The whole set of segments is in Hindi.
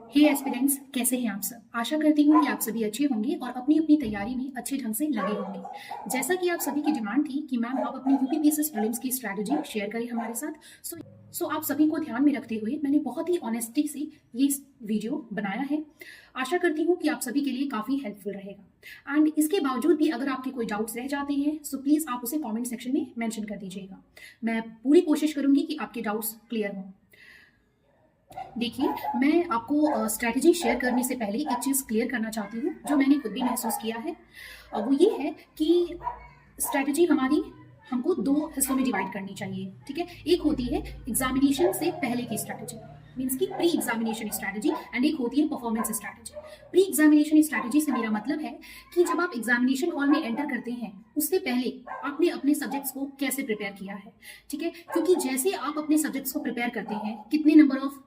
हे एस्पिरेंट्स, कैसे हैं आप सब। आशा करती हूँ कि आप सभी अच्छे होंगे और अपनी अपनी तैयारी में अच्छे ढंग से लगे होंगे। जैसा कि आप सभी की डिमांड थी कि मैम आप अपनी यूपीपीएससी प्रीलिम्स की स्ट्रैटेजी शेयर करें हमारे साथ। सो आप सभी को ध्यान में रखते हुए मैंने बहुत ही ऑनेस्टी से ये वीडियो बनाया है। आशा करती हूँ कि आप सभी के लिए काफ़ी हेल्पफुल रहेगा। एंड इसके बावजूद भी अगर आपके कोई डाउट्स रह जाते हैं सो प्लीज़ आप उसे कॉमेंट सेक्शन में मैंशन कर दीजिएगा। मैं पूरी कोशिश करूँगी कि आपके डाउट्स क्लियर हों। देखिए, मैं आपको स्ट्रैटेजी शेयर करने से पहले एक चीज़ क्लियर करना चाहती हूँ, जो मैंने खुद भी महसूस किया है। वो ये है कि स्ट्रैटेजी हमारी हमको 2 हिस्सों में डिवाइड करनी चाहिए, ठीक है? एक होती है एग्ज़ामिनेशन से पहले की स्ट्रैटेजी, मीन्स कि प्री एग्ज़ामिनेशन स्ट्रैटेजी, एंड एक होती है performance strategy. Pre examination strategy से मेरा मतलब है कि जब आप एग्ज़ामिनेशन हॉल में एंटर करते हैं, उससे पहले आपने अपने सब्जेक्ट्स को कैसे प्रिपेयर किया है, ठीक है? क्योंकि जैसे आप अपने सब्जेक्ट्स को प्रिपेयर करते हैं, कितने नंबर ऑफ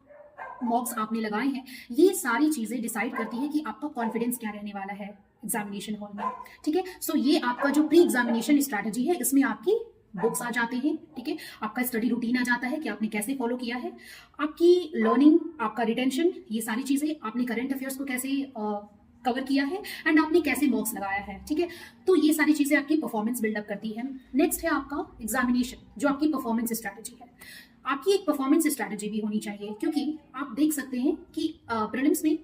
मॉक्स आपने लगाए हैं, ये सारी चीज़ें डिसाइड करती है कि आपका कॉन्फिडेंस क्या रहने वाला है एग्जामिनेशन हॉल में, ठीक है? सो ये आपका जो प्री एग्जामिनेशन स्ट्रैटेजी है, इसमें आपकी बुक्स आ जाते हैं, ठीक है? आपका स्टडी रूटीन आ जाता है कि आपने कैसे फॉलो किया है, आपकी लर्निंग, आपका रिटेंशन, ये सारी चीज़ें, आपने करंट अफेयर्स को कैसे कवर किया है, एंड आपने कैसे मॉक्स लगाया है, ठीक है? तो ये सारी चीज़ें आपकी परफॉर्मेंस बिल्डअप करती है। नेक्स्ट है आपका एग्जामिनेशन, जो आपकी परफॉर्मेंस स्ट्रैटेजी है। आपकी एक परफॉर्मेंस स्ट्रैटेजी भी होनी चाहिए, क्योंकि आप देख सकते हैं कि प्रीलिम्स में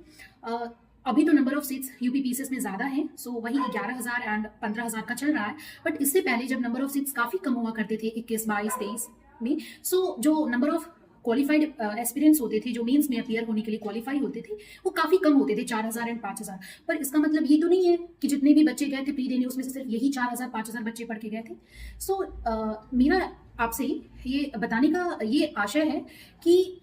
अभी तो नंबर ऑफ सीट्स यूपीपीसीएस में ज़्यादा है, सो वही 11,000 एंड 15,000 का चल रहा है। बट इससे पहले जब नंबर ऑफ सीट्स काफ़ी कम हुआ करते थे 21, 22, 23 में, सो जो नंबर ऑफ क्वालिफाइड एस्पिरेंट्स होते थे, जो मेंस में अपियर होने के लिए क्वालिफाई होते थे, वो काफ़ी कम होते थे, 4,000 एंड 5,000। पर इसका मतलब ये तो नहीं है कि जितने भी बच्चे गए थे प्री देने, उसमें से सिर्फ यही 4,000 5,000 बच्चे पढ़ के गए थे। सो मेरा आपसे ये बताने का ये आशय है कि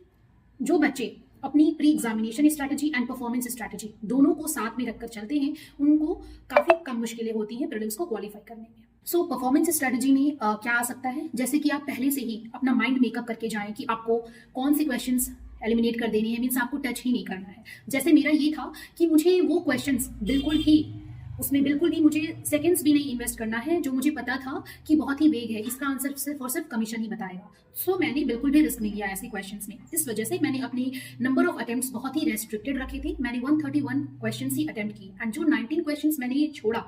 जो बच्चे अपनी pre examination strategy and performance strategy दोनों को साथ में रखकर चलते हैं, उनको काफ़ी कम मुश्किलें होती हैं प्रीलिम्स को क्वालिफाई करने में। सो परफॉर्मेंस स्ट्रैटेजी में क्या आ सकता है, जैसे कि आप पहले से ही अपना माइंड मेकअप करके जाएं कि आपको कौन से क्वेश्चंस एलिमिनेट कर देने हैं, मीन्स आपको टच ही नहीं करना है। जैसे मेरा ये था कि मुझे वो क्वेश्चंस उसमें बिल्कुल भी मुझे सेकंड्स भी नहीं इन्वेस्ट करना है, जो मुझे पता था कि बहुत ही वेग है, इसका आंसर सिर्फ और सिर्फ कमीशन ही बताएगा। सो मैंने बिल्कुल भी रिस्क नहीं लिया ऐसे क्वेश्चंस में। इस वजह से मैंने अपने नंबर ऑफ अटेम्प्ट्स बहुत ही रेस्ट्रिक्टेड रखे थे। मैंने 131 क्वेश्चंस ही अटेम्प्ट की, एंड जो 19 क्वेश्चंस मैंने ये छोड़ा,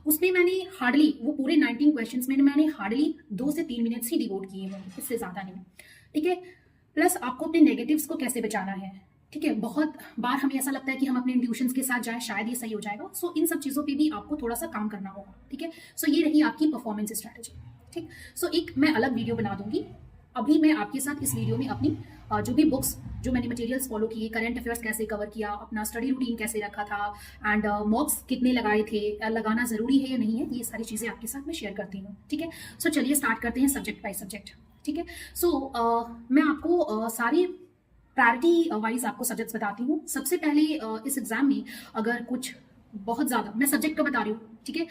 उसमें मैंने हार्डली, वो पूरे 19 क्वेश्चंस में मैंने हार्डली 2 से 3 मिनट्स ही डिवोट किए हैं, इससे ज़्यादा नहीं, ठीक है? प्लस आपको अपने नेगेटिव्स को कैसे बचाना है, ठीक है? बहुत बार हमें ऐसा लगता है कि हम अपने इंट्यूशंस के साथ जाएं, शायद ये सही हो जाएगा। सो इन सब चीज़ों पे भी आपको थोड़ा सा काम करना होगा, ठीक है? सो ये रही आपकी परफॉर्मेंस स्ट्रैटेजी, ठीक? सो एक मैं अलग वीडियो बना दूंगी। अभी मैं आपके साथ इस वीडियो में अपनी जो भी बुक्स, जो मैंने मटेरियल्स फॉलो किए, करंट अफेयर्स कैसे कवर किया, अपना स्टडी रूटीन कैसे रखा था, एंड मॉक्स कितने लगाए थे, लगाना ज़रूरी है या नहीं है, ये सारी चीज़ें आपके साथ मैं शेयर करती हूँ, ठीक है? सो चलिए स्टार्ट करते हैं सब्जेक्ट बाय सब्जेक्ट, ठीक है? सो मैं आपको सारी प्रायोरिटी वाइज आपको सब्जेक्ट्स बताती हूँ। सबसे पहले इस एग्जाम में अगर कुछ बहुत ज़्यादा, मैं सब्जेक्ट का बता रही हूँ, ठीक है,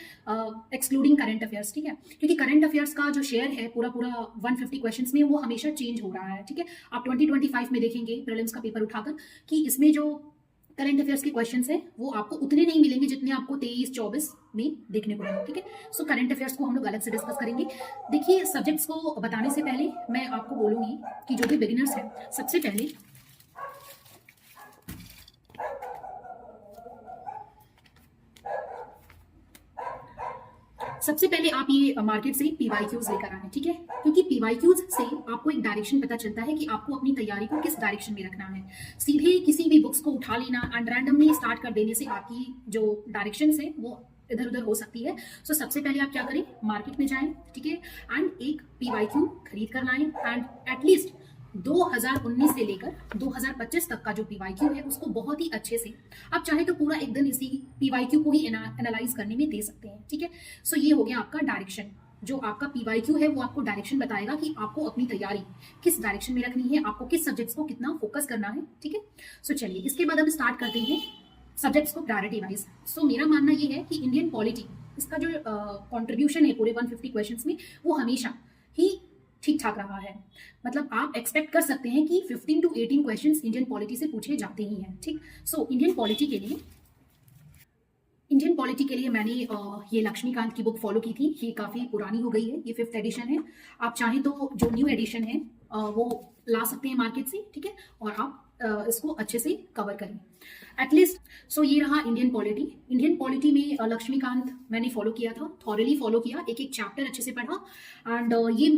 एक्सक्लूडिंग करंट अफेयर्स, ठीक है? क्योंकि करंट अफेयर्स का जो शेयर है पूरा 150 क्वेश्चंस में, वो हमेशा चेंज हो रहा है, ठीक है? आप 2025 में देखेंगे प्रीलिम्स का पेपर उठाकर कि इसमें जो करंट अफेयर्स के क्वेश्चंस हैं वो आपको उतने नहीं मिलेंगे जितने आपको 23-24 में देखने को मिले, ठीक है? सो करंट अफेयर्स को हम लोग अलग से डिस्कस करेंगे। देखिए, सब्जेक्ट्स को बताने से पहले मैं आपको बोलूँगी कि जो भी बिगिनर्स हैं, सबसे पहले आप ये मार्केट से पीवाईक्यूज लेकर आए, ठीक है? क्योंकि पीवाईक्यूज से आपको एक डायरेक्शन पता चलता है कि आपको अपनी तैयारी को किस डायरेक्शन में रखना है। सीधे किसी भी बुक्स को उठा लेना एंड रैंडमली स्टार्ट कर देने से आपकी जो डायरेक्शन है वो इधर उधर हो सकती है। सो सबसे पहले आप क्या करें, मार्केट में जाएं, ठीक है, एंड एक पीवाईक्यू खरीद कर लाएं, एंड एटलीस्ट 2019 से लेकर 2025 तक का जो पीवाईक्यू है उसको बहुत ही अच्छे से, आप चाहे तो पूरा एक दिन इसी पीवाईक्यू को ही एनालाइज करने में दे सकते हैं, ठीक है? सो ये हो गया आपका डायरेक्शन। जो आपका पीवाईक्यू है वो आपको डायरेक्शन बताएगा कि आपको अपनी तैयारी किस डायरेक्शन में रखनी है, आपको किस सब्जेक्ट्स को कितना फोकस करना है, ठीक है? सो चलिए इसके बाद हम स्टार्ट करते हैं सब्जेक्ट्स को प्रायोरिटी वाइज। सो मेरा मानना ये है कि इंडियन पॉलिटी, इसका जो कॉन्ट्रीब्यूशन है पूरे 150 क्वेश्चंस में, वो हमेशा ही ठीक ठाक रहा है। मतलब आप एक्सपेक्ट कर सकते हैं कि 15 to 18 क्वेश्चंस इंडियन पॉलिटी से पूछे जाते ही हैं, ठीक? सो इंडियन पॉलिटी के लिए मैंने ये लक्ष्मीकांत की बुक फॉलो की थी। ये काफ़ी पुरानी हो गई है, ये 5th एडिशन है। आप चाहें तो जो न्यू एडिशन है वो ला सकते हैं मार्केट से, ठीक है? और आप इसको अच्छे से कवर करें एटलीस्ट। सो ये रहा इंडियन पॉलिटी। इंडियन पॉलिटी में लक्ष्मीकांत मैंने फॉलो किया था, थॉरली फॉलो किया, एक एक चैप्टर अच्छे से पढ़ा। एंड ये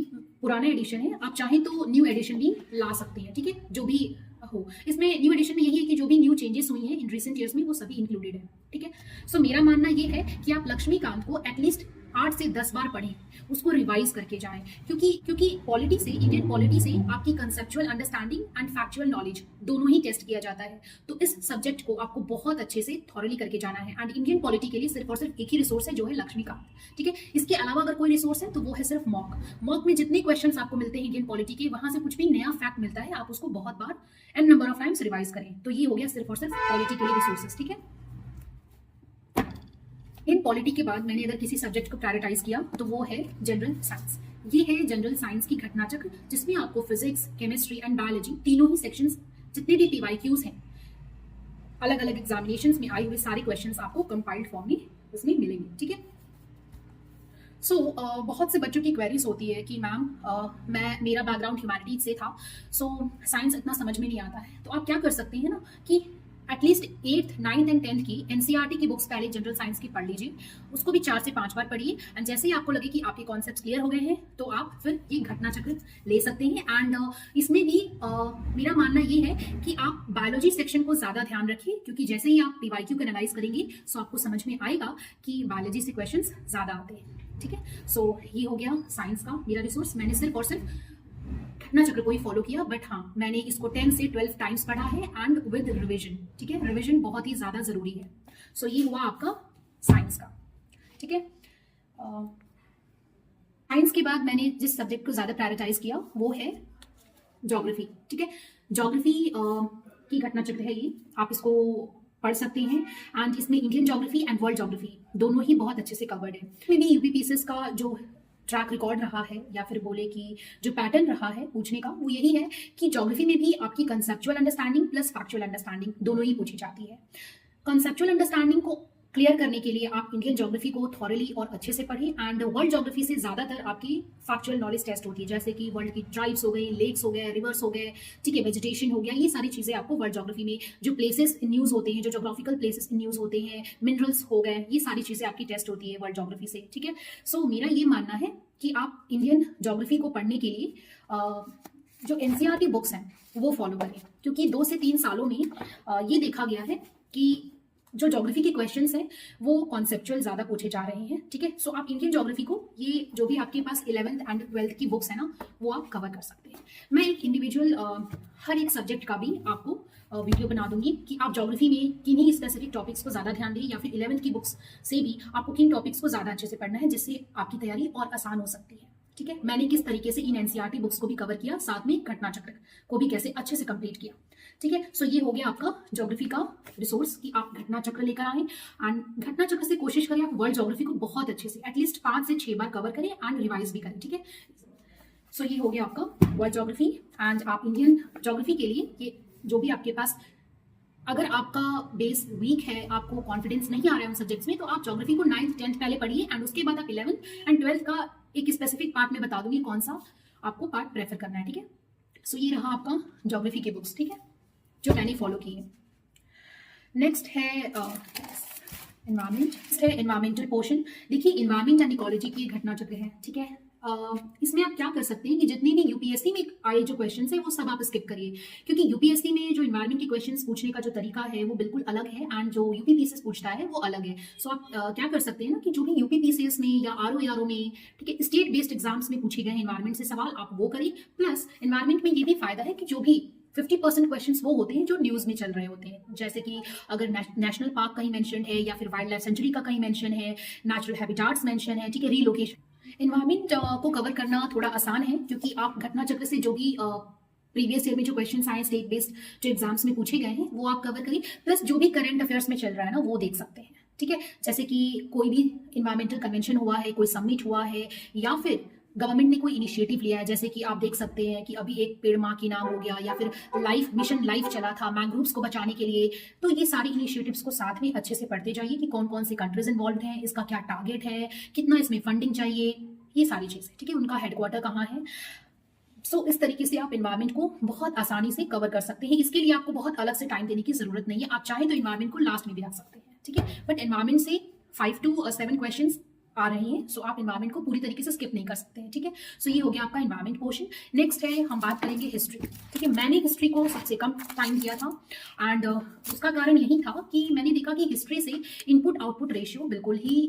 पुराना एडिशन है, आप चाहें तो न्यू एडिशन भी ला सकते हैं, ठीक है, जो भी हो। इसमें न्यू एडिशन में यही है कि जो भी न्यू चेंजेस हुई हैं इन रिसेंट ईयर्स में वो सभी इंक्लूडेड है, ठीक है। सो मेरा मानना ये है कि आप लक्ष्मीकांत को एटलीस्ट 8 से 10 बार पढ़ें, उसको रिवाइज करके जाएं, क्योंकि पॉलिटी से, इंडियन पॉलिटी से आपकी conceptual understanding and factual knowledge दोनों ही टेस्ट किया जाता है। तो इस सब्जेक्ट को आपको बहुत अच्छे से थॉरली करके जाना है। एंड इंडियन पॉलिटी के लिए सिर्फ और सिर्फ एक ही रिसोर्स है, जो है लक्ष्मीकांत, ठीक है। इसके अलावा अगर कोई रिसोर्स है तो वो है सिर्फ मॉक में जितने क्वेश्चन आपको मिलते हैं इंडियन पॉलिटी के, वहां से कुछ भी नया फैक्ट मिलता है, आप उसको बहुत बार n number of times revise करें। तो ये हो गया सिर्फ और सिर्फ पॉलिटी के लिए रिसोर्सेज, ठीक है। इन पॉलिटी के बाद मैंने अगर किसी सब्जेक्ट को प्रायोरिटाइज किया तो वो है जनरल साइंस। ये है जनरल साइंस की घटना चक्र, जिसमें आपको फिजिक्स, केमिस्ट्री एंड बायोलॉजी तीनों ही सेक्शंस, जितने भी पीवाईक्यूज हैं, अलग अलग एग्जामिनेशंस में आए हुए सारे क्वेश्चंस आपको कंपाइल्ड फॉर्म में इसमें मिलेंगे, ठीक है। सो बहुत से बच्चों की क्वेरीज होती है कि मैम मेरा बैकग्राउंड ह्यूमैनिटीज से था, सो साइंस इतना समझ में नहीं आता है। तो आप क्या कर सकते हैं ना कि at least 8th, 9th and 10th की एनसीईआरटी की बुक्स पहले जनरल साइंस की पढ़ लीजिए, उसको भी 4 से 5 बार पढ़िए। एंड जैसे ही आपको लगे कि आपके कॉन्सेप्ट्स क्लियर हो गए हैं तो आप फिर ये घटना चक्र ले सकते हैं। एंड इसमें भी मेरा मानना ये है कि आप बायोलॉजी सेक्शन को ज़्यादा ध्यान रखिए, क्योंकि जैसे ही आप पीवाईक्यू को एनालाइज करेंगे सो आपको समझ में आएगा कि बायोलॉजी से क्वेश्चन ज़्यादा आते हैं, ठीक है। सो ये हो गया साइंस का मेरा रिसोर्स। मैंने सिर्फ और सिर्फ घटना चक्र को ही फॉलो किया, बट हाँ मैंने इसको 10 से 12 टाइम्स पढ़ा है एंड विद रिविजन, ठीक है। रिविजन बहुत ही ज्यादा जरूरी है। सो ये हुआ आपका साइंस का, ठीक है। साइंस के बाद मैंने जिस सब्जेक्ट को ज्यादा प्रायोरिटाइज किया वो है ज्योग्राफी, ठीक है। ज्योग्राफी की घटना चक्र है ये, आप इसको पढ़ सकते हैं। एंड इसमें Indian geography and world geography दोनों ही बहुत अच्छे से कवर्ड है। इसमें भी यूपीपीसीएस का जो ट्रैक रिकॉर्ड रहा है, या फिर बोले कि जो पैटर्न रहा है पूछने का, वो यही है कि ज्योग्राफी में भी आपकी conceptual understanding plus factual understanding दोनों ही पूछी जाती है। कंसेप्चुअल अंडरस्टैंडिंग को क्लियर करने के लिए आप इंडियन ज्योग्राफी को थॉरली और अच्छे से पढ़ें। एंड वर्ल्ड ज्योग्राफी से ज़्यादातर आपकी फैक्चुअल नॉलेज टेस्ट होती है, जैसे कि वर्ल्ड की ट्राइब्स हो गई, लेक्स हो गए, रिवर्स हो गए, ठीक है, वेजिटेशन हो गया, ये सारी चीज़ें आपको वर्ल्ड ज्योग्राफी में, जो प्लेसेस इन न्यूज़ होते हैं, जो जोग्राफिकल प्लेसेस इन न्यूज़ होते हैं, मिनरल्स हो गए, ये सारी चीज़ें आपकी टेस्ट होती है वर्ल्ड ज्योग्राफी से, ठीक है। सो मेरा ये मानना है कि आप इंडियन ज्योग्राफी को पढ़ने के लिए जो एनसीईआरटी बुक्स हैं वो फॉलो करें, क्योंकि 2 से 3 सालों में ये देखा गया है कि जो ज्योग्राफी के क्वेश्चंस हैं वो कॉन्सेप्चुअल ज़्यादा पूछे जा रहे हैं, ठीक है। सो आप इंडियन ज्योग्राफी को, ये जो भी आपके पास 11th एंड 12th की बुक्स है ना, वो आप कवर कर सकते हैं। मैं एक इंडिविजुअल हर एक सब्जेक्ट का भी आपको वीडियो बना दूंगी कि आप ज्योग्राफी में किन्हीं स्पेसिफिक टॉपिक्स को ज़्यादा ध्यान दें, या फिर 11th की बुक्स से भी आपको किन टॉपिक्स को ज़्यादा अच्छे से पढ़ना है, जिससे आपकी तैयारी और आसान हो सकती है, ठीक है। मैंने किस तरीके से इन एनसीईआरटी बुक्स को भी कवर किया, साथ में घटना चक्र को भी कैसे अच्छे से कंप्लीट किया, ठीक है। सो ये हो गया आपका ज्योग्राफी का रिसोर्स कि आप घटना चक्र लेकर आए। एंड घटना चक्र से कोशिश करें आप वर्ल्ड ज्योग्राफी को बहुत अच्छे से एटलीस्ट 5 से 6 बार कवर करें एंड रिवाइज भी करें, ठीक है। सो ये हो गया आपका वर्ल्ड ज्योग्राफी। एंड आप इंडियन ज्योग्राफी के लिए ये जो भी आपके पास, अगर आपका बेस वीक है, आपको कॉन्फिडेंस नहीं आ रहा है उन सब्जेक्ट्स में, तो आप ज्योग्राफी को 9th 10th पहले पढ़िए एंड उसके बाद आप 11th एंड 12th का एक स्पेसिफिक पार्ट में बता दूंगी कौन सा आपको पार्ट प्रेफर करना है, ठीक है। सो ये रहा आपका ज्योग्राफी के बुक्स, ठीक है, जो मैंने फॉलो की है। नेक्स्ट है एनवायरमेंट, है एनवायरमेंटल पोर्शन। देखिए एनवायरमेंट एंड इकोलॉजी की घटना चक्र है, ठीक है। इसमें आप क्या कर सकते हैं कि जितनी भी यूपीएससी में आए जो क्वेश्चंस है वो सब आप स्किप करिए, क्योंकि यूपीएससी में जो एनवायरमेंट के क्वेश्चंस पूछने का जो तरीका है वो बिल्कुल अलग है एंड जो यूपीपीसीएस पूछता है वो अलग है। सो आप क्या कर सकते हैं ना कि जो भी यूपीपीसीएस में या आरओ में, ठीक है, स्टेट बेस्ड एग्जाम्स में पूछे गए एनवायरमेंट से सवाल आप वो करिए। प्लस एनवायरमेंट में ये भी फायदा है कि जो भी 50% क्वेश्चंस वो होते हैं जो न्यूज में चल रहे होते हैं, जैसे कि अगर नेशनल पार्क कहीं मेंशन है, या फिर वाइल्ड लाइफ सेंचुरी का कहीं मेंशन है, नेचुरल हैबिटाट्स मेंशन है, ठीक है, रीलोकेशन। एनवायरमेंट को कवर करना थोड़ा आसान है, क्योंकि आप घटना चक्र से जो भी प्रीवियस ईयर में जो क्वेश्चन आए स्टेट बेस्ड जो एग्जाम्स में पूछे गए हैं वो आप कवर करिए। प्लस जो भी करंट अफेयर्स में चल रहा है ना वो देख सकते हैं, ठीक है। जैसे कि कोई भी इन्वायरमेंटल कन्वेंशन हुआ है, कोई समिट हुआ है, या फिर गवर्नमेंट ने कोई इनिशिएटिव लिया है, जैसे कि आप देख सकते हैं कि अभी एक पेड़ माँ की नाम हो गया, या फिर लाइफ मिशन लाइफ चला था मैंग्रोव्स को बचाने के लिए। तो ये सारी इनिशिएटिव्स को साथ में अच्छे से पढ़ते जाइए कि कौन कौन से कंट्रीज इन्वॉल्व हैं, इसका क्या टारगेट है, कितना इसमें फंडिंग चाहिए, ये सारी चीज़ें, ठीक है, उनका हेडक्वार्टर कहाँ है। सो इस तरीके से आप एनवायरनमेंट को बहुत आसानी से कवर कर सकते हैं। इसके लिए आपको बहुत अलग से टाइम देने की जरूरत नहीं है। आप चाहे तो एनवायरनमेंट को लास्ट में भी रख सकते हैं, ठीक है, बट एनवायरनमेंट से 5 to 7 क्वेश्चंस आ रहे हैं, सो आप एनवायरनमेंट को पूरी तरीके से स्किप नहीं कर सकते हैं, ठीक है। सो ये हो गया आपका एनवायरनमेंट पोर्शन। नेक्स्ट है, हम बात करेंगे हिस्ट्री, ठीक है। मैंने हिस्ट्री को सबसे कम टाइम दिया था एंड उसका कारण यही था कि मैंने देखा कि हिस्ट्री से इनपुट आउटपुट रेशियो बिल्कुल ही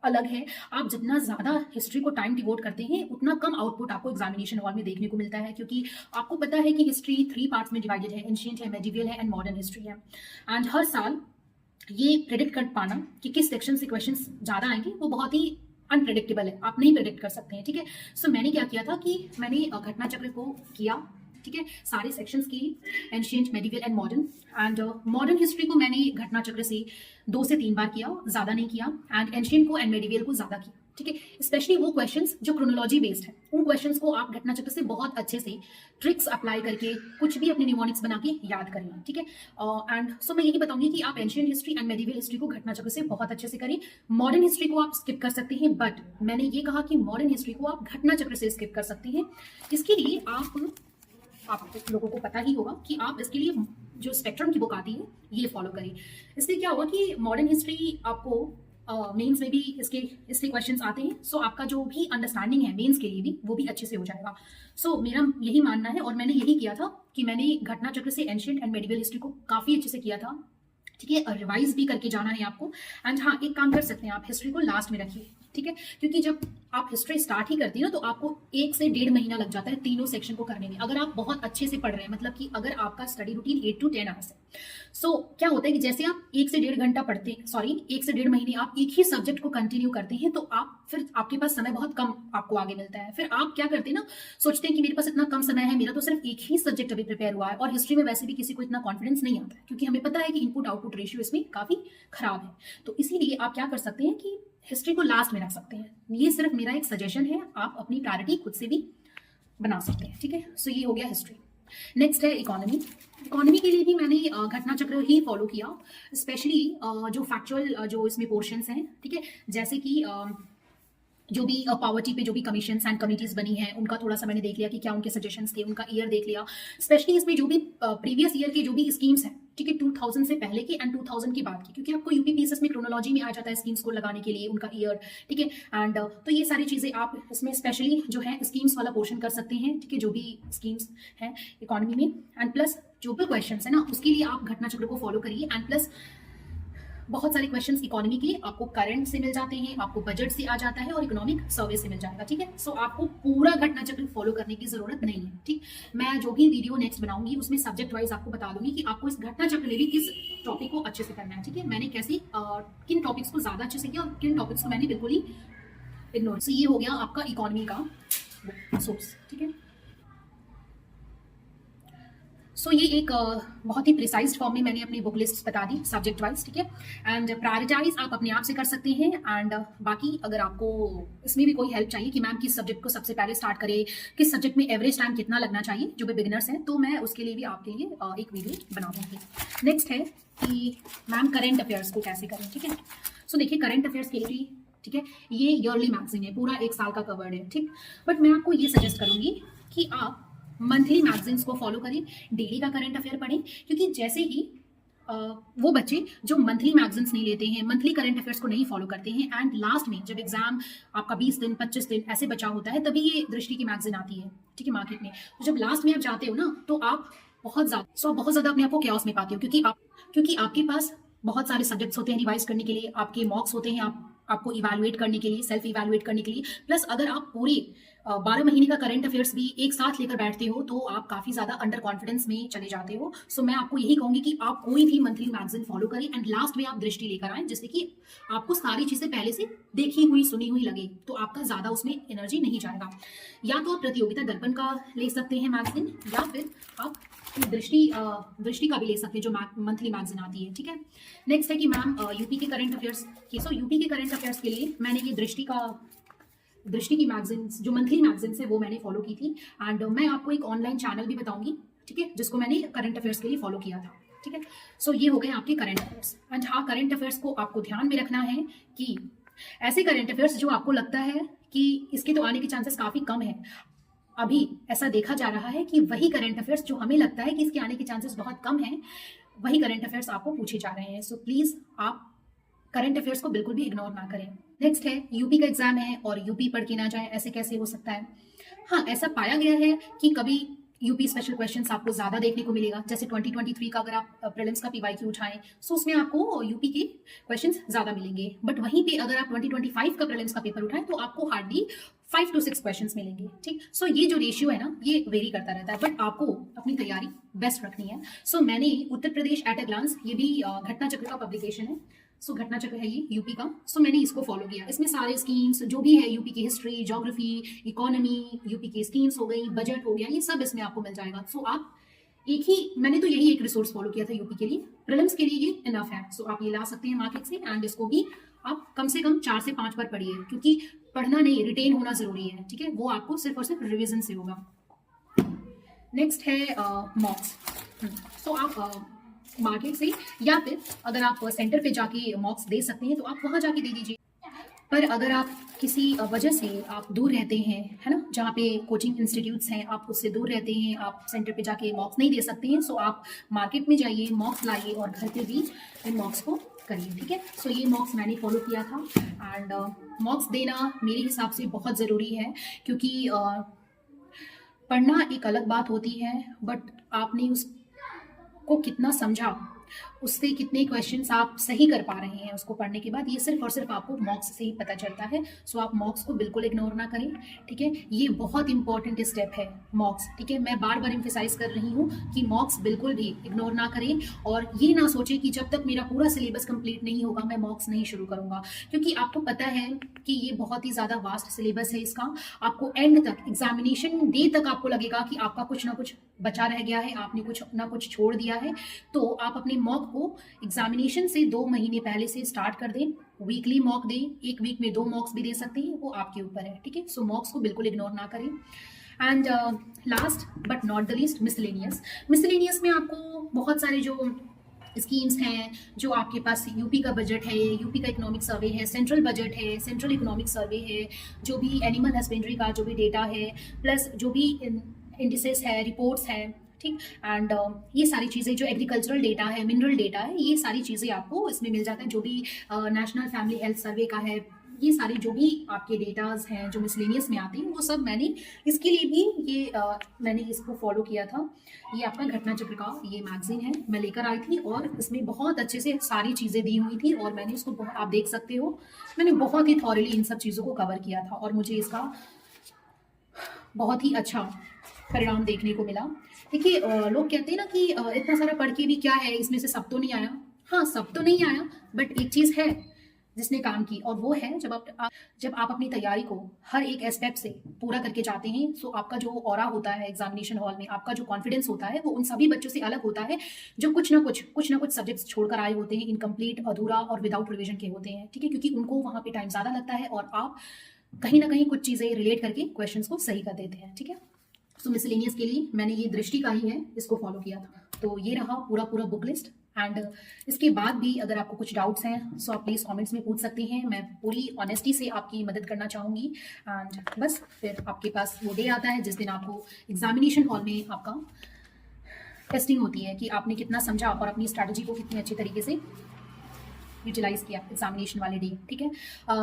अलग है। आप जितना ज़्यादा हिस्ट्री को टाइम डिवोट करते हैं उतना कम आउटपुट आपको एग्जामिनेशन हॉल में देखने को मिलता है, क्योंकि आपको पता है कि हिस्ट्री 3 पार्ट्स में डिवाइडेड है, एंशिएंट है, मेडिवल है एंड मॉडर्न हिस्ट्री है। एंड हर साल ये प्रेडिक्ट कर पाना कि किस सेक्शन से क्वेश्चंस ज़्यादा आएंगे वो बहुत ही अनप्रेडिक्टेबल है, आप नहीं प्रेडिक्ट कर सकते हैं, ठीक है। सो मैंने क्या किया था कि मैंने घटना चक्र को किया, ठीक है, सारे सेक्शंस की, ancient, medieval and modern. And modern history को मैंने घटना चक्र से 2 से 3 बार किया, ज़्यादा नहीं किया। एंड एंशिएंट को एंड मेडिवल को ज़्यादा किया, ठीक है। स्पेशली वो क्वेश्चंस जो क्रोनोलॉजी बेस्ड है, उन क्वेश्चंस को आप घटना चक्र से बहुत अच्छे से ट्रिक्स अप्लाई करके कुछ भी अपने निमोनिक्स बना के याद करें, ठीक है। एंड सो मैं यही बताऊंगी कि आप ancient history and medieval history को घटना चक्र से बहुत अच्छे से करें। मॉडर्न हिस्ट्री को आप स्किप कर सकते हैं, बट मैंने ये कहा कि मॉडर्न हिस्ट्री को आप घटना चक्र से स्किप कर सकते हैं। इसके लिए आप लोगों को पता ही होगा कि आप इसके लिए जो स्पेक्ट्रम की बुक आती है ये फॉलो करें। इससे क्या होगा कि मॉडर्न हिस्ट्री आपको मेंस में भी इसके क्वेश्चंस आते हैं, सो आपका जो भी अंडरस्टैंडिंग है मेंस के लिए भी वो भी अच्छे से हो जाएगा। सो मेरा यही मानना है और मैंने यही किया था कि मैंने घटना चक्र से एंशिएंट एंड मेडिवल हिस्ट्री को काफ़ी अच्छे से किया था, ठीक है। और रिवाइज भी करके जाना है आपको। एंड हाँ, एक काम कर सकते हैं, आप हिस्ट्री को लास्ट में रखिए, ठीक है, क्योंकि जब आप हिस्ट्री स्टार्ट ही करती है ना तो आपको 1 से 1.5 महीना लग जाता है तीनों सेक्शन को करने में, अगर आप बहुत अच्छे से पढ़ रहे हैं, मतलब कि अगर आपका स्टडी रूटीन 8 to 10 आवर्स है। सो क्या होता है कि जैसे आप 1 से 1.5 घंटा पढ़ते हैं, 1 से 1.5 महीने आप एक ही सब्जेक्ट को कंटिन्यू करते हैं, तो आप फिर आपके पास समय बहुत कम आपको आगे मिलता है। फिर आप क्या करते हैं ना, सोचते हैं कि मेरे पास इतना कम समय है, मेरा तो सिर्फ एक ही सब्जेक्ट अभी प्रिपेयर हुआ है। और हिस्ट्री में वैसे भी किसी को इतना कॉन्फिडेंस नहीं आता है, क्योंकि हमें पता है कि इनपुट आउटपुट रेशियो इसमें काफी खराब है। तो इसीलिए आप क्या कर सकते हैं कि हिस्ट्री को लास्ट में रख सकते हैं। ये सिर्फ मेरा एक सजेशन है, आप अपनी प्रायोरिटी खुद से भी बना सकते हैं, ठीक है। सो ये हो गया हिस्ट्री। नेक्स्ट है इकोनॉमी। इकोनॉमी के लिए भी मैंने घटना चक्र ही फॉलो किया, स्पेशली जो फैक्चुअल जो इसमें पोर्शंस हैं, ठीक है, जैसे कि जो भी पॉवर्टी पे जो भी कमीशंस एंड कमिटीज बनी हैं उनका थोड़ा सा मैंने देख लिया कि क्या उनके सजेशंस थे, उनका ईयर देख लिया। स्पेशली इसमें जो भी प्रीवियस ईयर के जो भी स्कीम्स हैं, ठीक है, 2000 से पहले की एंड 2000 के बाद की, क्योंकि आपको यूपीपीएसएस में क्रोनोलॉजी में आ जाता है स्कीम्स को लगाने के लिए उनका ईयर, ठीक है। एंड तो ये सारी चीज़ें आप इसमें स्पेशली जो है स्कीम्स वाला पोर्शन कर सकते हैं, ठीक है, जो भी स्कीम्स हैं इकोनॉमी में। एंड प्लस जो भी क्वेश्चन है ना उसके लिए आप घटना चक्र को फॉलो करिए। एंड प्लस बहुत सारे क्वेश्चंस इकोनॉमी के आपको करंट से मिल जाते हैं, आपको बजट से आ जाता है और इकोनॉमिक सर्वे से मिल जाएगा, ठीक है। सो आपको पूरा घटना चक्र फॉलो करने की जरूरत नहीं है, ठीक। मैं जो भी वीडियो नेक्स्ट बनाऊंगी उसमें सब्जेक्ट वाइज आपको बता दूंगी कि आपको इस घटना चक्र में भी किस टॉपिक को अच्छे से करना है, ठीक है। मैंने कैसे किन टॉपिक्स को ज्यादा अच्छे से किया और किन टॉपिक्स को मैंने बिल्कुल ही इग्नोर। सो ये हो गया आपका इकोनॉमी का सोर्स, ठीक है। सो ये एक बहुत ही प्रिसाइज फॉर्म में मैंने अपनी बुक लिस्ट बता दी सब्जेक्ट वाइज, ठीक है। एंड प्रायोरिटाइज आप अपने आप से कर सकते हैं। एंड बाकी अगर आपको इसमें भी कोई हेल्प चाहिए कि मैम किस सब्जेक्ट को सबसे पहले स्टार्ट करें, किस सब्जेक्ट में एवरेज टाइम कितना लगना चाहिए जो भी बिगिनर्स हैं, तो मैं उसके लिए भी आपके लिए एक वीडियो बना दूँगी। नेक्स्ट है कि मैम करेंट अफेयर्स को कैसे करें, ठीक है। सो देखिए, करेंट अफेयर्स के लिए, ठीक है, ये ईयरली मैगजीन है, पूरा 1 साल का कवर्ड है, ठीक। बट मैं आपको ये सजेस्ट करूँगी कि आप मंथली मैगजीन्स को फॉलो करें, डेली का करंट अफेयर पढ़ें, क्योंकि जैसे ही वो बच्चे जो मंथली मैगजीन्स नहीं लेते हैं, मंथली करंट अफेयर्स को नहीं फॉलो करते हैं, एंड लास्ट में जब एग्जाम आपका 20 दिन 25 दिन ऐसे बचा होता है, तभी ये दृष्टि की मैगजीन आती है, ठीक है, मार्केट में। तो जब लास्ट में आप जाते हो ना तो आप बहुत ज़्यादा अपने आप को कैओस में पाते हो, क्योंकि आपके पास बहुत सारे सब्जेक्ट्स होते हैं रिवाइज करने के लिए, आपके मॉक्स होते हैं आपको इवैल्यूएट करने के लिए, सेल्फ इवैल्यूएट करने के लिए। प्लस अगर आप पूरे 12 महीने का करंट अफेयर्स भी एक साथ लेकर बैठते हो तो आप काफ़ी ज़्यादा अंडर कॉन्फिडेंस में चले जाते हो। सो मैं आपको यही कहूँगी कि आप कोई भी मंथली मैगजीन फॉलो करें एंड लास्ट में आप दृष्टि लेकर आएँ, जिससे कि आपको सारी चीज़ें पहले से देखी हुई सुनी हुई लगे, तो आपका ज़्यादा उसमें एनर्जी नहीं जाएगा। या तो आप प्रतियोगिता दर्पण का ले सकते हैं मैगजीन, या फिर आप दृष्टि का भी ले सकते हैं जो मंथली मैगजीन आती है, ठीक है। नेक्स्ट है कि मैम यूपी के करंट अफेयर्स की, सो यूपी के करंट अफेयर्स के लिए मैंने ये दृष्टि की मैगजीन्स जो मंथली मैगजीन्स है वो मैंने फॉलो की थी। एंड मैं आपको एक ऑनलाइन चैनल भी बताऊंगी, ठीक है, जिसको मैंने करंट अफेयर्स के लिए फॉलो किया था, ठीक है। सो ये हो गए आपके करंट अफेयर्स। एंड हाँ, करंट अफेयर्स को आपको ध्यान में रखना है कि ऐसे करंट अफेयर्स जो आपको लगता है कि इसके तो आने के चांसेस काफ़ी कम है, अभी ऐसा देखा जा रहा है कि वही करंट अफेयर्स जो हमें लगता है कि इसके आने के चांसेस बहुत कम हैं, वही करंट अफेयर्स आपको पूछे जा रहे हैं। सो प्लीज आप करंट अफेयर्स को बिल्कुल भी इग्नोर ना करें। नेक्स्ट है यूपी का एग्जाम है और यूपी पढ़ के ना जाए, ऐसे कैसे हो सकता है? हाँ, ऐसा पाया गया है कि कभी यूपी स्पेशल क्वेश्चंस आपको ज्यादा देखने को मिलेगा। जैसे 2023 का अगर आप प्रीलिम्स का पीवाईक्यू उठाएं तो उसमें आपको यूपी के क्वेश्चंस ज्यादा मिलेंगे, बट वहीं पे अगर आप 2025 का प्रीलिम्स का पेपर उठाएं तो आपको हार्डली 5 to 6 क्वेश्चंस मिलेंगे। ठीक, सो ये जो रेशियो है ना, ये वेरी करता रहता है, बट आपको अपनी तैयारी बेस्ट रखनी है। सो मैंने Uttar Pradesh at a glance, ये भी घटना चक्र का पब्लिकेशन है, सो घटना चक्र है ये यूपी का। सो मैंने इसको फॉलो किया। इसमें सारे स्कीम्स जो भी है, यूपी की हिस्ट्री, ज्योग्राफी, इकोनॉमी, यूपी की स्कीम्स हो गई, बजट हो गया, ये सब इसमें आपको मिल जाएगा। सो आप एक ही, मैंने तो यही एक रिसोर्स फॉलो किया था यूपी के लिए, प्रीलिम्स के लिए ये इनफ है। सो आप ये ला सकते हैं मार्केट से, एंड इसको भी आप कम से कम 4 से 5 बार पढ़िए, क्योंकि पढ़ना नहीं, रिटेन होना जरूरी है। ठीक है, वो आपको सिर्फ और सिर्फ रिविजन से होगा। नेक्स्ट है मॉक्स। सो आप मार्केट से या फिर अगर आप सेंटर पे जाके मॉक्स दे सकते हैं तो आप वहां जाके दे दीजिए। पर अगर आप किसी वजह से आप दूर रहते हैं, है ना, जहाँ पे कोचिंग इंस्टीट्यूट्स हैं, आप उससे दूर रहते हैं, आप सेंटर पे जाके मॉक्स नहीं दे सकते हैं, सो आप मार्केट में जाइए, मॉक्स लाइए और घर पे भी इन मॉक्स को करिए। ठीक है, सो ये मॉक्स मैंने फॉलो किया था, एंड मॉक्स देना मेरे हिसाब से बहुत ज़रूरी है, क्योंकि पढ़ना एक अलग बात होती है, बट आपने उसको कितना समझा, उससे कितने क्वेश्चंस आप सही कर पा रहे हैं उसको पढ़ने के बाद, ये सिर्फ और सिर्फ आपको मॉक्स से ही पता चलता है। सो आप मॉक्स को बिल्कुल इग्नोर ना करें। ठीक है, ये बहुत इंपॉर्टेंट स्टेप है मॉक्स। ठीक है, मैं बार बार एम्फेसाइज कर रही हूँ कि मॉक्स बिल्कुल भी इग्नोर ना करें, और ये ना सोचें कि जब तक मेरा पूरा सिलेबस कंप्लीट नहीं होगा मैं मॉक्स नहीं शुरू करूंगा, क्योंकि आपको पता है कि ये बहुत ही ज़्यादा वास्ट सिलेबस है इसका। आपको एंड तक, एग्जामिनेशन डे तक आपको लगेगा कि आपका कुछ ना कुछ बचा रह गया है, आपने कुछ ना कुछ छोड़ दिया है। तो आप अपने मॉक को एग्जामिनेशन से 2 महीने पहले से स्टार्ट कर दें, वीकली मॉक दें, एक वीक में 2 मॉक्स भी दे सकते हैं, वो आपके ऊपर है। ठीक है, सो मॉक्स को बिल्कुल इग्नोर ना करें। And last but not the least, miscellaneous. Miscellaneous में आपको बहुत सारे जो स्कीम्स हैं, जो आपके पास यूपी का बजट है, यूपी का इकोनॉमिक सर्वे है, सेंट्रल बजट है, सेंट्रल इकोनॉमिक सर्वे है, जो भी एनिमल हस्बेंड्री का जो भी डेटा है, प्लस जो भी इंडिसेस है, रिपोर्ट्स हैं, ठीक, एंड ये सारी चीज़ें, जो एग्रीकल्चरल डेटा है, मिनरल डेटा है, ये सारी चीज़ें आपको इसमें मिल जाता है। जो भी नेशनल फैमिली हेल्थ सर्वे का है, ये सारे जो भी आपके डेटाज हैं जो मिसलेनियस में आते हैं, वो सब मैंने इसके लिए भी ये मैंने इसको फॉलो किया था। ये आपका घटना चक्र का ये मैगजीन है, मैं लेकर आई थी, और इसमें बहुत अच्छे से सारी चीज़ें दी हुई थी, और मैंने इसको आप देख सकते हो, मैंने बहुत ही थॉरली इन सब चीज़ों को कवर किया था, और मुझे इसका बहुत ही अच्छा परिणाम देखने को मिला। देखिए, लोग कहते हैं ना कि इतना सारा पढ़ के भी क्या है, इसमें से सब तो नहीं आया। हाँ, सब तो नहीं आया, बट एक चीज़ है जिसने काम की, और वो है जब आप अपनी तैयारी को हर एक एस्पेक्ट से पूरा करके जाते हैं, सो आपका जो ऑरा होता है एग्जामिनेशन हॉल में, आपका जो कॉन्फिडेंस होता है, वो उन सभी बच्चों से अलग होता है जो कुछ ना कुछ सब्जेक्ट्स छोड़कर आए होते हैं, इनकम्प्लीट, अधूरा और विदाउट रिविजन के होते हैं। ठीक है, क्योंकि उनको वहाँ पे टाइम ज़्यादा लगता है, और आप कहीं ना कहीं कुछ चीज़ें रिलेट करके क्वेश्चंस को सही कर देते हैं। ठीक है, सो मिसलेनियस के लिए मैंने ये दृष्टि का ही है, इसको फॉलो किया था। तो ये रहा पूरा बुक लिस्ट, एंड इसके बाद भी अगर आपको कुछ डाउट्स हैं, सो आप प्लीज़ कमेंट्स में पूछ सकते हैं, मैं पूरी ऑनेस्टी से आपकी मदद करना चाहूँगी। एंड बस फिर आपके पास वो डे आता है जिस दिन आपको एग्जामिनेशन हॉल में आपका टेस्टिंग होती है कि आपने कितना समझा और अपनी स्ट्रैटेजी को कितनी अच्छी तरीके से यूटिलाइज किया एग्जामिनेशन वाले डे। ठीक है,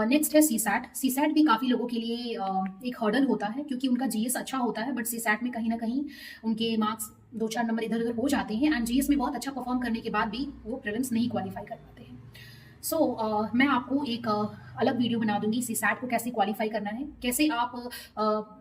नेक्स्ट है सीसैट। सीसैट भी काफ़ी लोगों के लिए एक हर्डल होता है, क्योंकि उनका जीएस अच्छा होता है, बट सीसैट में कहीं ना कहीं उनके मार्क्स 2-4 नंबर इधर उधर हो जाते हैं, एंड जीएस में बहुत अच्छा परफॉर्म करने के बाद भी वो प्रीलिम्स नहीं क्वालिफाई कर पाते हैं। सो मैं आपको एक अलग वीडियो बना दूंगी सीसैट को कैसे क्वालिफाई करना है, कैसे आप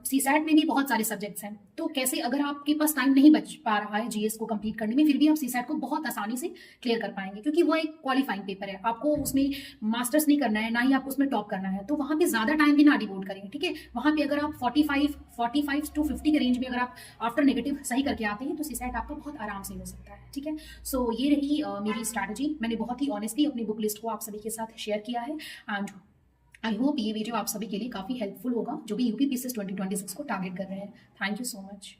सीसैट में भी बहुत सारे सब्जेक्ट्स हैं, तो कैसे अगर आपके पास टाइम नहीं बच पा रहा है जीएस को कंप्लीट करने में, फिर भी आप सीसैट को बहुत आसानी से क्लियर कर पाएंगे, क्योंकि वो एक क्वालिफाइंग पेपर है। आपको उसमें मास्टर्स नहीं करना है, ना ही आपको उसमें टॉप करना है, तो वहाँ पे ज़्यादा टाइम भी ना डिवोट करें। ठीक है, वहाँ पे अगर आप 45 to 50 के रेंज में अगर आप आफ्टर नेगेटिव सही करके आते हैं, तो सीसैट आपका बहुत आराम से हो सकता है। ठीक है, सो ये रही मेरी स्ट्रैटेजी। मैंने बहुत ही ऑनेस्टली अपनी बुक लिस्ट को आप सभी के साथ शेयर किया है, एंड आई होप ये वीडियो आप सभी के लिए काफ़ी हेल्पफुल होगा जो भी यूपी पीसीएस 2026 को टारगेट कर रहे हैं। Thank you so much.